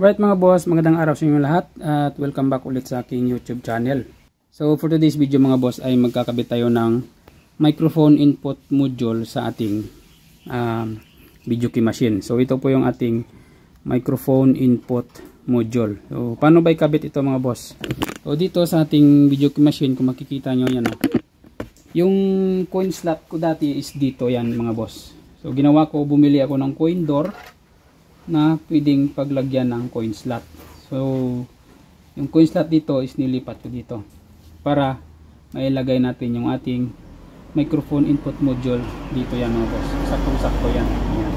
Right mga boss, magandang araw sa inyo lahat at welcome back ulit sa aking YouTube channel. So for today's video mga boss ay magkakabit tayo ng microphone input module sa ating video key machine. So ito po yung ating microphone input module. So paano ba ikabit ito mga boss? So dito sa ating video key machine, kung makikita nyo yan, yung coin slot ko dati is dito yan mga boss. So ginawa ko, bumili ako ng coin door na pwedeng paglagyan ng coin slot. So yung coin slot dito is nilipat ko dito para mailagay natin yung ating microphone input module dito yan mga boss. Sakto-sakto yan. Ayan.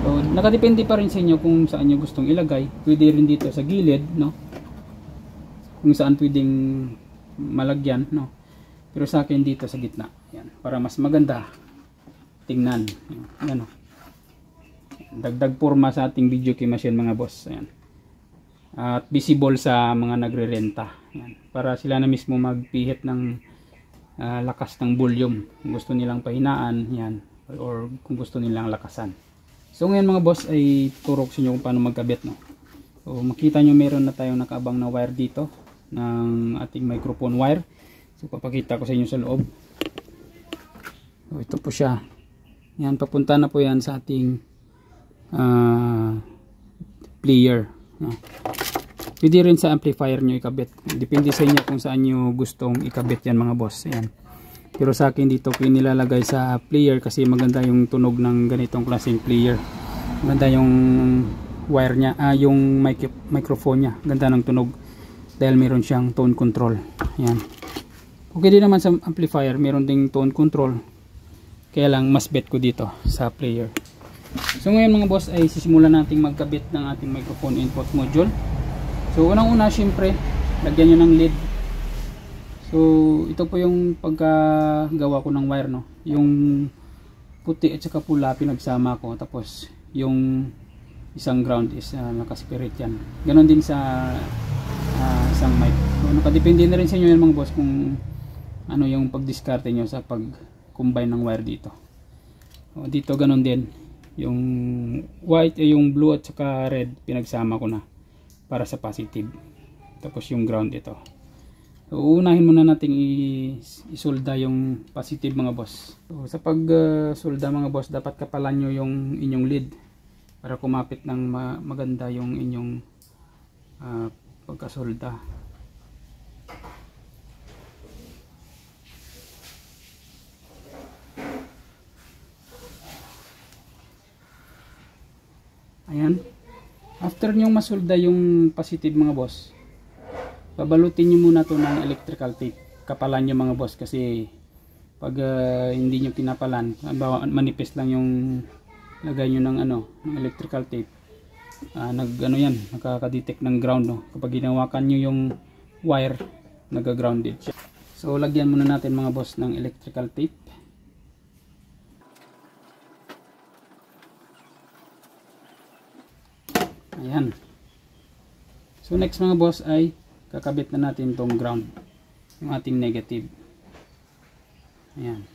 So nakadepende pa rin sa inyo kung saan nyo gustong ilagay. Pwede rin dito sa gilid, no? Kung saan pwedeng malagyan, no? Pero sa akin dito sa gitna. Ayan. Para mas maganda tingnan. Ayan, no? Dagdag forma sa ating video key machine mga boss. Ayan. At visible sa mga nagre-renta. Ayan. Para sila na mismo magpihit ng lakas ng volume. Kung gusto nilang pahinaan, yan. Or kung gusto nilang lakasan. So ngayon mga boss ay turok sa inyo kung paano magkabit, no? So makita nyo meron na tayong nakaabang na wire dito ng ating microphone wire. So papakita ko sa inyo sa loob. So ito po siya. Yan, papunta na po yan sa ating player, no? Pwede rin sa amplifier nyo ikabit, depende sa inyo kung saan nyo gustong ikabit yan mga boss. Yan. Pero sa akin dito ko nilalagay sa player kasi maganda yung tunog ng ganitong klaseng player, maganda yung wire nya, yung microphone nya, ganda ng tunog dahil meron siyang tone control. Yan. Okay din naman sa amplifier, meron ding tone control, kaya lang mas bet ko dito sa player. So ngayon mga boss ay sisimulan nating magkabit ng ating microphone input module. So unang-una syempre lagyan nyo ng lead. So ito po yung pagkagawa ko ng wire, no? Yung puti at saka pula pinagsama ko, tapos yung isang ground is nakaspirit yan. Ganon din sa isang mic. So nakadepende na rin sa inyo yan mga boss kung ano yung pagdiskarte nyo sa pag-combine ng wire dito. So, dito ganon din. Yung white yung blue at saka red pinagsama ko na para sa positive, tapos yung ground ito. So unahin muna nating isolda yung positive mga boss. So sa pag solda mga boss, dapat kapalan nyo yung inyong lead para kumapit ng maganda yung inyong pagkasolda. Ayan. After nyo masolda yung positive mga boss, babalutin nyo muna to ng electrical tape. Kapalan nyo mga boss kasi pag hindi nyo pinapalan, manipis lang yung lagay nyo ng ng electrical tape, nakaka-detect ng ground, no? Kapag ginawakan nyo yung wire, nag-grounded siya. So lagyan muna natin mga boss ng electrical tape. Ayan. So next mga boss ay kakabit na natin tong ground, yung ating negative. Ayan.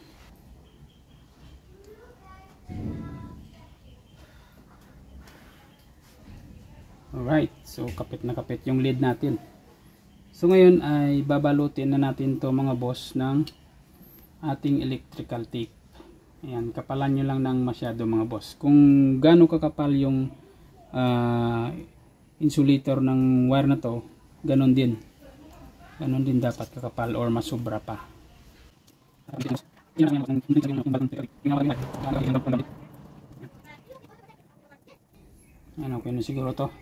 Alright, so kapit na kapit yung lead natin. So ngayon ay babalutin na natin to mga boss ng ating electrical tape. Ayan, kapalan nyo lang ng masyado mga boss. Kung gaano kakapal yung insulator ng wire na to, ganon din dapat kakapal or masobra pa. Ayan, okay na siguro to.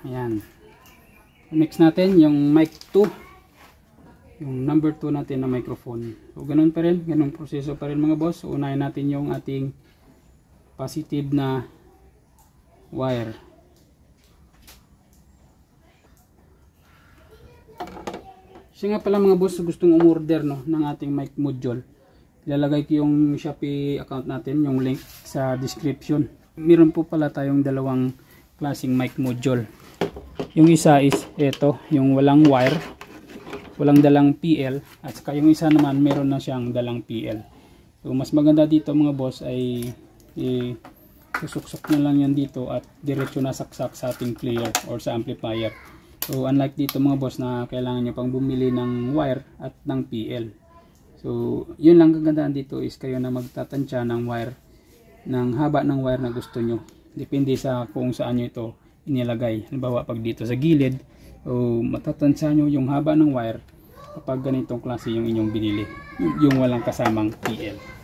Ayan, next natin yung mic 2, yung number 2 natin na microphone. So ganon pa rin, ganong proseso pa rin mga boss. So unahin natin yung ating positive na wire. Siya nga pala mga boss, gustong umorder, no, ng ating mic module, ilalagay ko yung Shopee account natin, yung link sa description. Meron po pala tayong dalawang klaseng mic module. Yung isa is ito, yung walang wire, walang dalang PL, at saka yung isa naman meron na siyang dalang PL. So mas maganda dito mga boss ay susuksok na lang yan dito at diretso na saksak sa ating player or sa amplifier. So unlike dito mga boss na kailangan nyo pang bumili ng wire at ng PL. So yun lang kagandahan dito is kayo na magtatansya ng wire, ng haba ng wire na gusto nyo. Depende sa kung saan nyo ito inilagay. Halimbawa pag dito sa gilid, so matatansya nyo yung haba ng wire kapag ganitong klase yung inyong binili, yung walang kasamang PL.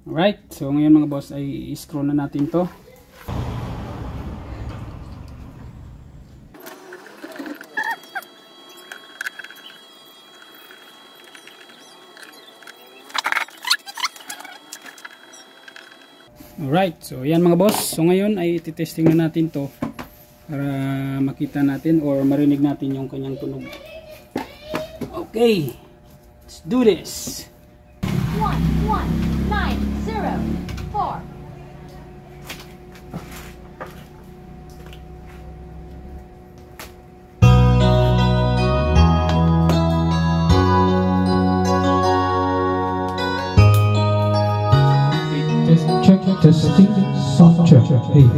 Alright, so ngayon mga boss ay i-screw na natin to. Alright, so yan mga boss. So ngayon ay ititesting na natin to para makita natin or marinig natin yung kanyang tunog. Okay, let's do this. 11904. Check, testing, sound check, hey.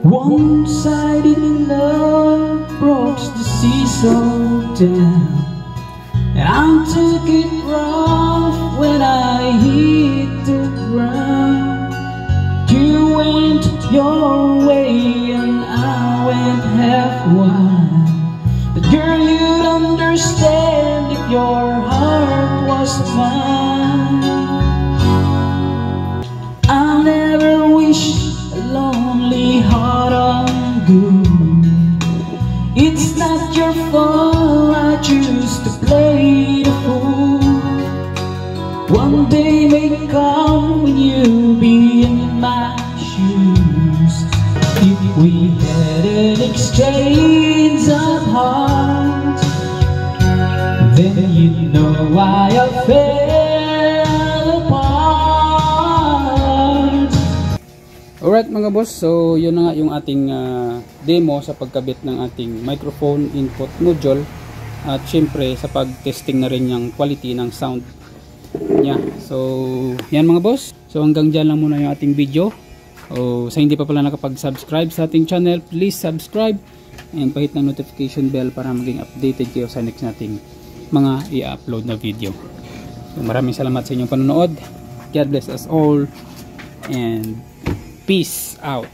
One-sided love brought the seesaw down. I took it rough when I hit the ground. You went your way and I went half wild. But girl, you'd understand if your heart was mine. I'll never wish a lonely heart on good. It's not your fault I choose to play the fool. One day may come when you'll be in my shoes. If we had an exchange of hearts, then you'd know why I fell apart. Alright mga boss, so yun na nga yung ating demo sa pagkabit ng ating microphone input module at syempre sa pag-testing na rin yung quality ng sound niya. So yan mga boss, so hanggang dyan lang muna yung ating video. So sa hindi pa pala nakapag-subscribe sa ating channel, please subscribe and pahit ng notification bell para maging updated kayo sa next nating mga i-upload na video. So maraming salamat sa inyong panonood. God bless us all and peace out.